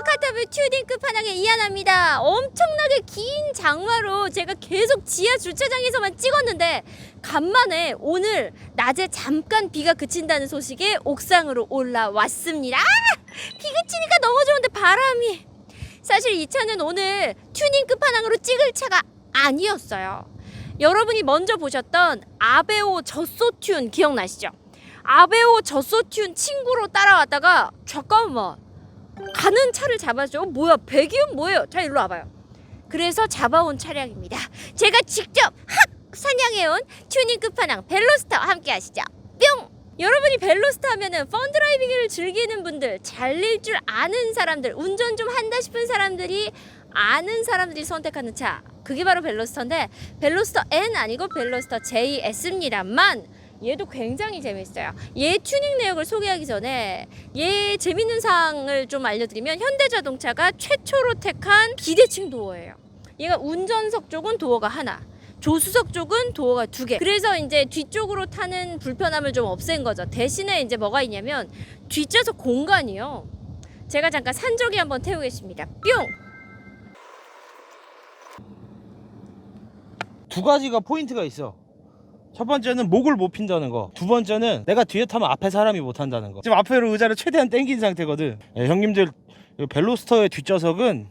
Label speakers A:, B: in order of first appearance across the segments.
A: 카타브 튜닝 끝판왕의 이하나입니다. 엄청나게 긴 장마로 제가 계속 지하 주차장에서만 찍었는데 간만에 오늘 낮에 잠깐 비가 그친다는 소식에 옥상으로 올라왔습니다. 비 그치니까 너무 좋은데 바람이. 사실 이 차는 오늘 튜닝 끝판왕으로 찍을 차가 아니었어요. 여러분이 먼저 보셨던 아베오 젖소튠 기억나시죠? 아베오 젖소튠 친구로 따라왔다가 잠깐만 가는 차를 잡아줘. 뭐야 배기음 뭐예요? 자 일로 와봐요. 그래서 잡아온 차량입니다. 제가 직접 사냥해온 튜닝 끝판왕 벨로스터 함께 하시죠. 뿅! 여러분이 벨로스터 하면은 펀드라이빙을 즐기는 분들, 잘릴 줄 아는 사람들, 운전 좀 한다 싶은 사람들이 아는 사람들이 선택하는 차, 그게 바로 벨로스터인데 벨로스터 N 아니고 벨로스터 JS입니다만 얘도 굉장히 재밌어요. 얘 튜닝 내역을 소개하기 전에 얘 재밌는 사항을 좀 알려드리면 현대자동차가 최초로 택한 기대층 도어예요. 얘가 운전석 쪽은 도어가 하나, 조수석 쪽은 도어가 2개. 그래서 이제 뒤쪽으로 타는 불편함을 좀 없앤 거죠. 대신에 이제 뭐가 있냐면 뒷좌석 공간이요. 제가 잠깐 산적이 한번 태우겠습니다. 뿅!
B: 두 가지가 포인트가 있어. 첫 번째는 목을 못 핀다는 거. 두 번째는 내가 뒤에 타면 앞에 사람이 못 탄다는 거. 지금 앞에로 의자를 최대한 당긴 상태거든. 형님들 벨로스터의 뒷좌석은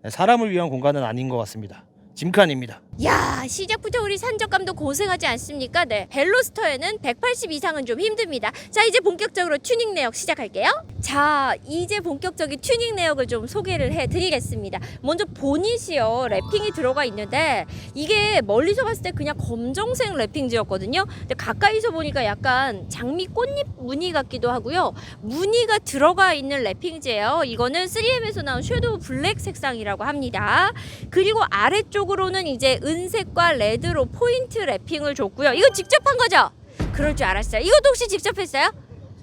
B: 사람을 위한 공간은 아닌 것 같습니다. 짐칸입니다.
A: 야, 시작부터 우리 산적감도 고생하지 않습니까? 네, 벨로스터에는 180 이상은 좀 힘듭니다. 자, 이제 본격적으로 튜닝 내역 시작할게요. 자, 이제 본격적인 튜닝 내역을 좀 소개를 해드리겠습니다. 먼저 보닛이요, 랩핑이 들어가 있는데 이게 멀리서 봤을 때 그냥 검정색 랩핑지였거든요. 근데 가까이서 보니까 약간 장미 꽃잎 무늬 같기도 하고요. 무늬가 들어가 있는 랩핑지예요. 이거는 3M에서 나온 섀도우 블랙 색상이라고 합니다. 그리고 아래쪽으로는 이제 은색과 레드로 포인트 랩핑을 줬고요. 이거 직접 한 거죠? 그럴 줄 알았어요. 이것도 혹시 직접 했어요?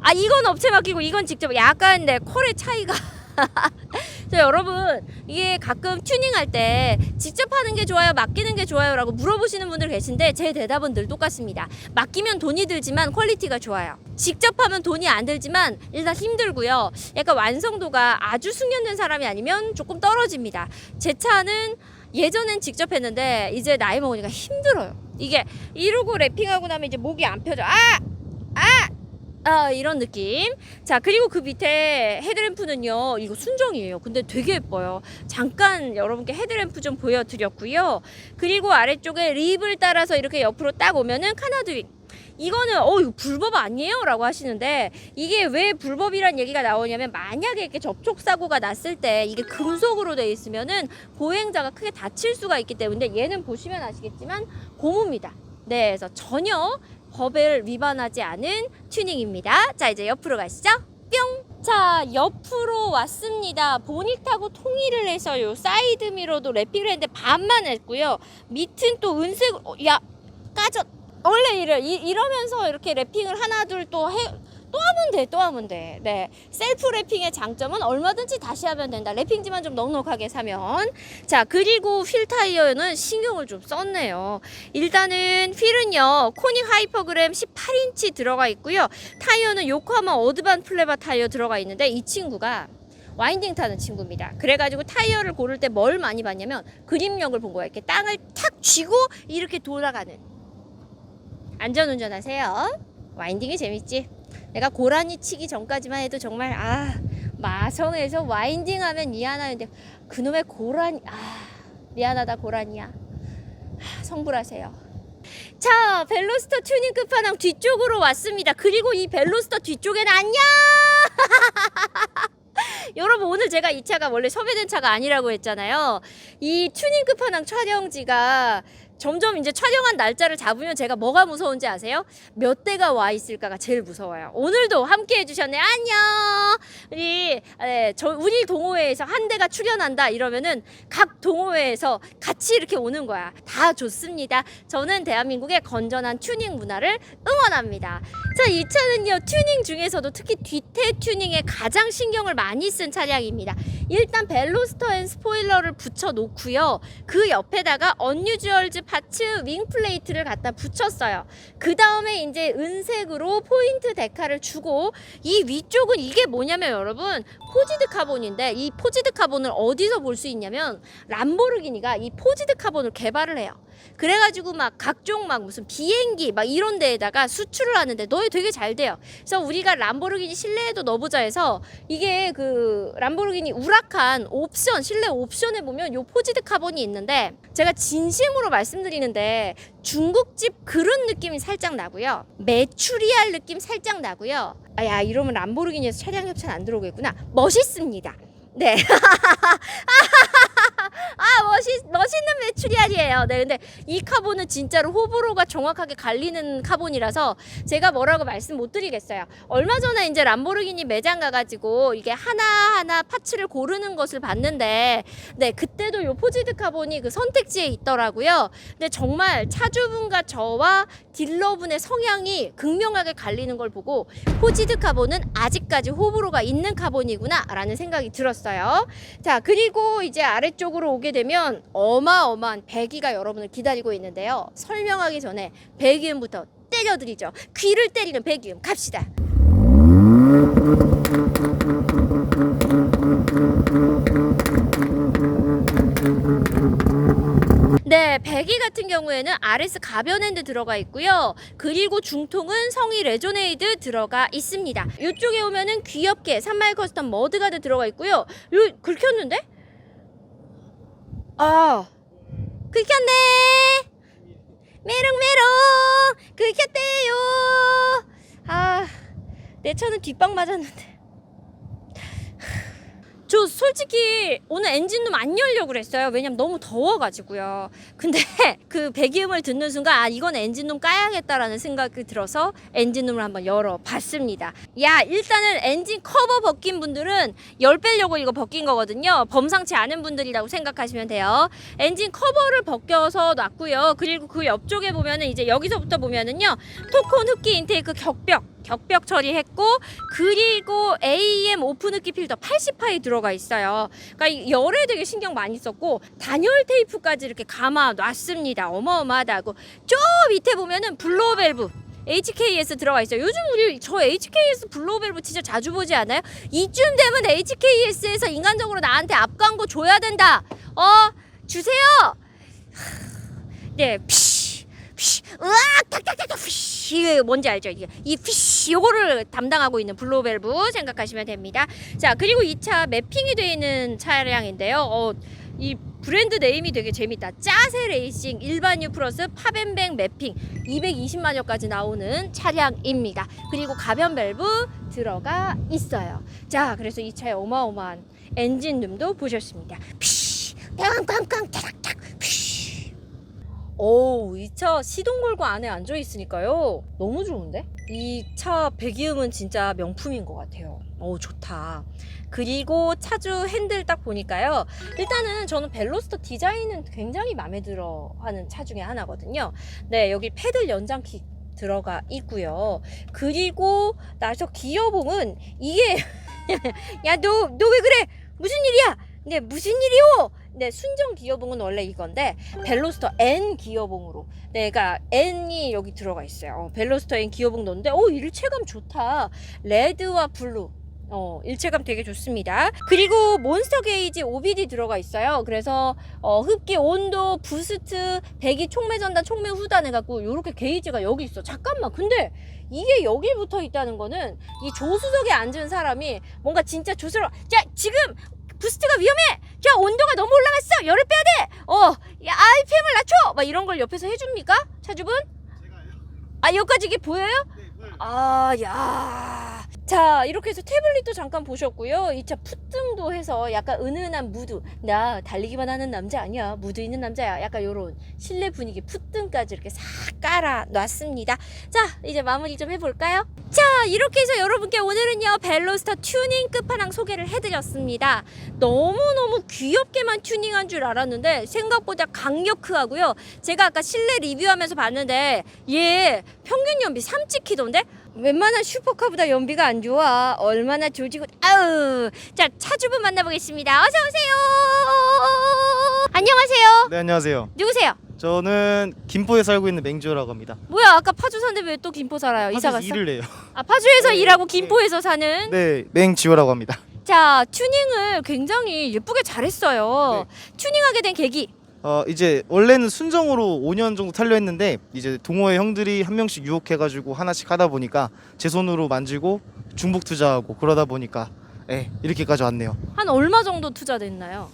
A: 아, 이건 업체 맡기고 이건 직접. 약간 네, 퀄의 차이가. 자, 여러분, 이게 가끔 튜닝할 때 직접 하는 게 좋아요, 맡기는 게 좋아요 라고 물어보시는 분들 계신데 제 대답은 늘 똑같습니다. 맡기면 돈이 들지만 퀄리티가 좋아요. 직접 하면 돈이 안 들지만 일단 힘들고요. 약간 완성도가 아주 숙련된 사람이 아니면 조금 떨어집니다. 제 차는 예전엔 직접 했는데 이제 나이 먹으니까 힘들어요. 이게 이러고 랩핑하고 나면 이제 목이 안 펴져. 이런 느낌. 자, 그리고 그 밑에 헤드램프는요, 이거 순정이에요. 근데 되게 예뻐요. 잠깐 여러분께 헤드램프 좀 보여드렸고요. 그리고 아래쪽에 립을 따라서 이렇게 옆으로 딱 오면은 카나드윙. 이거는 이거 불법 아니에요? 라고 하시는데 이게 왜 불법이란 얘기가 나오냐면 만약에 이렇게 접촉사고가 났을 때 이게 금속으로 돼 있으면은 보행자가 크게 다칠 수가 있기 때문에 얘는 보시면 아시겠지만 고무입니다. 네, 그래서 전혀 법을 위반하지 않은 튜닝입니다. 자, 이제 옆으로 가시죠. 뿅! 자, 옆으로 왔습니다. 보닛하고 통일을 해서 요 사이드 미러도 랩핑을 했는데 반만 했고요. 밑은 또 은색, 까졌. 원래 이러면서 이렇게 랩핑을 하나 둘 또 하면 돼. 네, 셀프 랩핑의 장점은 얼마든지 다시 하면 된다. 랩핑지만 좀 넉넉하게 사면. 자, 그리고 휠 타이어는 신경을 좀 썼네요. 일단은 휠은요, 코닉 하이퍼그램 18인치 들어가 있고요. 타이어는 요코하마 어드반 플레바 타이어 들어가 있는데 이 친구가 와인딩 타는 친구입니다. 그래가지고 타이어를 고를 때 뭘 많이 봤냐면 그립력을 본 거예요. 이렇게 땅을 탁 쥐고 이렇게 돌아가는. 안전운전 하세요. 와인딩이 재밌지? 내가 고라니 치기 전까지만 해도 정말 마성에서 와인딩 하면 미안한데 그놈의 고라니, 미안하다 고라니야. 성불하세요. 자, 벨로스터 튜닝 끝판왕 뒤쪽으로 왔습니다. 그리고 이 벨로스터 뒤쪽에는 안녕! 여러분, 오늘 제가 이 차가 원래 섭외된 차가 아니라고 했잖아요. 이 튜닝 끝판왕 촬영지가 점점 이제 촬영한 날짜를 잡으면 제가 뭐가 무서운지 아세요? 몇 대가 와 있을까가 제일 무서워요. 오늘도 함께 해주셨네. 안녕. 우리 동호회에서 한 대가 출연한다 이러면은 각 동호회에서 같이 이렇게 오는 거야. 다 좋습니다. 저는 대한민국의 건전한 튜닝 문화를 응원합니다. 자, 이 차는요, 튜닝 중에서도 특히 뒤태 튜닝에 가장 신경을 많이 쓴 차량입니다. 일단 벨로스터 앤 스포일러를 붙여 놓고요. 그 옆에다가 언유주얼즈 파츠 윙 플레이트를 갖다 붙였어요. 그 다음에 이제 은색으로 포인트 데카를 주고, 이 위쪽은 이게 뭐냐면 여러분, 포지드 카본인데, 이 포지드 카본을 어디서 볼 수 있냐면 람보르기니가 이 포지드 카본을 개발을 해요. 그래가지고 막 각종 막 무슨 비행기 막 이런 데에다가 수출을 하는데 너희 되게 잘 돼요. 그래서 우리가 람보르기니 실내에도 넣어보자 해서, 이게 그 람보르기니 우라칸 옵션, 실내 옵션에 보면 요 포지드 카본이 있는데, 제가 진심으로 말씀드리는데 중국집 그런 느낌이 살짝 나고요, 메추리알 느낌 살짝 나고요. 야, 이러면 람보르기니에서 차량 협찬 안 들어오겠구나. 멋있습니다. 네. 멋있는 메추리알이에요. 네, 근데 이 카본은 진짜로 호불호가 정확하게 갈리는 카본이라서 제가 뭐라고 말씀 못 드리겠어요. 얼마 전에 이제 람보르기니 매장 가가지고 이게 하나하나 파츠를 고르는 것을 봤는데, 네, 그때도 요 포지드 카본이 그 선택지에 있더라고요. 근데 정말 차주분과 저와 딜러분의 성향이 극명하게 갈리는 걸 보고, 포지드 카본은 아직까지 호불호가 있는 카본이구나 라는 생각이 들었어요. 자, 그리고 이제 아래쪽으로 오게 되면 어마어마한 배기가 여러분을 기다리고 있는데요. 설명하기 전에 배기음부터 때려드리죠. 귀를 때리는 배기음 갑시다. 네, 배기 같은 경우에는 RS 가변 핸드 들어가 있고요. 그리고 중통은 성이 레조네이드 들어가 있습니다. 이쪽에 오면은 귀엽게 3마일 커스텀 머드가드 들어가 있고요. 긁혔는데? 긁혔네. 메롱메롱 긁혔대요. 내 차는 뒷방 맞았는데. 저 솔직히 오늘 엔진룸 안 열려고 그랬어요. 왜냐면 너무 더워가지고요. 근데 그 배기음을 듣는 순간 이건 엔진룸 까야겠다라는 생각이 들어서 엔진룸을 한번 열어봤습니다. 야, 일단은 엔진 커버 벗긴 분들은 열 빼려고 이거 벗긴 거거든요. 범상치 않은 분들이라고 생각하시면 돼요. 엔진 커버를 벗겨서 놨고요. 그리고 그 옆쪽에 보면은 이제 여기서부터 보면은요, 토콘 흡기 인테이크 격벽 처리했고, 그리고 AM 오픈 흡기 필터 80파이 들어가 있어요. 그러니까 열에 되게 신경 많이 썼고, 단열 테이프까지 이렇게 감아 놨습니다. 어마어마하다고. 저 밑에 보면은 블로우 밸브 HKS 들어가 있어요. 요즘 저 HKS 블로우 밸브 진짜 자주 보지 않아요? 이쯤 되면 HKS에서 인간적으로 나한테 앞광고 줘야 된다. 주세요. 네, 으악, 탁탁탁탁, 이게 뭔지 알죠? 이 피쉬 요거를 담당하고 있는 블로우 밸브 생각하시면 됩니다. 자, 그리고 이 차 매핑이 되어 있는 차량인데요. 이 브랜드 네임이 되게 재밌다. 짜세 레이싱 일반 U 플러스 팝앤뱅 매핑 220마력까지 나오는 차량입니다. 그리고 가변 밸브 들어가 있어요. 자, 그래서 이 차의 어마어마한 엔진룸도 보셨습니다. 피쉬, 깡깡깡, 타닥탁, 피쉬. 이 차 시동 걸고 안에 앉아 있으니까요, 너무 좋은데? 이 차 배기음은 진짜 명품인 것 같아요. 좋다. 그리고 차주 핸들 딱 보니까요, 일단은 저는 벨로스터 디자인은 굉장히 마음에 들어 하는 차 중에 하나거든요. 네, 여기 패들 연장킥 들어가 있고요. 그리고 나서 기어봉은 이게 야, 너 왜 그래? 무슨 일이야? 네, 무슨 일이요? 네, 순정 기어봉은 원래 이건데 벨로스터 N 기어봉으로, 네, 그러니까 N이 여기 들어가 있어요. 벨로스터 N 기어봉 넣는데 일체감 좋다. 레드와 블루, 일체감 되게 좋습니다. 그리고 몬스터 게이지 OBD 들어가 있어요. 그래서 흡기, 온도, 부스트, 배기, 총매 전단, 총매 후단 해갖고 요렇게 게이지가 여기 있어. 잠깐만, 근데 이게 여기 붙어 있다는 거는 이 조수석에 앉은 사람이 뭔가 진짜 조수석, 자, 지금 부스트가 위험해! 야, 온도가 너무 올라갔어! 열을 빼야 돼! 야, RPM을 낮춰! 막 이런 걸 옆에서 해줍니까? 차주분?
B: 제가요?
A: 여기까지 이게 보여요?
B: 네, 보여요.
A: 야. 자, 이렇게 해서 태블릿도 잠깐 보셨고요. 이 차 풋등도 해서 약간 은은한 무드. 나 달리기만 하는 남자 아니야. 무드 있는 남자야. 약간 요런 실내 분위기 풋등까지 이렇게 싹 깔아 놨습니다. 자, 이제 마무리 좀 해볼까요? 자, 이렇게 해서 여러분께 오늘은요 벨로스터 튜닝 끝판왕 소개를 해드렸습니다. 너무너무 귀엽게만 튜닝한 줄 알았는데 생각보다 강력하고요. 제가 아까 실내 리뷰하면서 봤는데 얘 평균 연비 3 찍히던데? 웬만한 슈퍼카보다 연비가 안 좋아. 얼마나 조지고. 아우. 자, 차주분 만나보겠습니다. 어서 오세요. 안녕하세요.
C: 네, 안녕하세요.
A: 누구세요?
C: 저는 김포에 살고 있는 맹주라고 합니다.
A: 뭐야, 아까 파주 사는데 왜 또 김포 살아요? 이사 갔어?
C: 일을 해요.
A: 아, 파주에서
C: 네,
A: 일하고
C: 네.
A: 김포에서 사는.
C: 네, 맹지호라고 합니다.
A: 자, 튜닝을 굉장히 예쁘게 잘했어요. 튜닝하게 된 계기.
C: 이제 원래는 순정으로 5년 정도 타려 했는데 이제 동호회 형들이 한 명씩 유혹해가지고 하나씩 하다 보니까 제 손으로 만지고 중복 투자하고 그러다 보니까 이렇게까지 왔네요.
A: 한 얼마 정도 투자됐나요?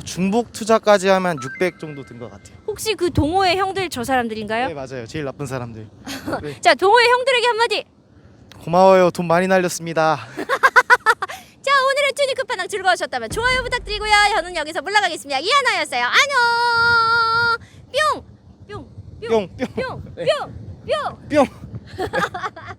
C: 중복 투자까지 하면 600 정도 든 것 같아요.
A: 혹시 그 동호회 형들 저 사람들인가요?
C: 네, 맞아요. 제일 나쁜 사람들. 네.
A: 자, 동호회 형들에게 한마디.
C: 고마워요. 돈 많이 날렸습니다.
A: 자, 오늘의 튜닝 끝판왕 즐거우셨다면 좋아요 부탁드리고요. 저는 여기서 물러가겠습니다. 이하나였어요. 안녕. 뿅. 뿅. 뿅.
C: 뿅, 뿅.
A: 뿅. 뿅. 뿅.
C: 뿅.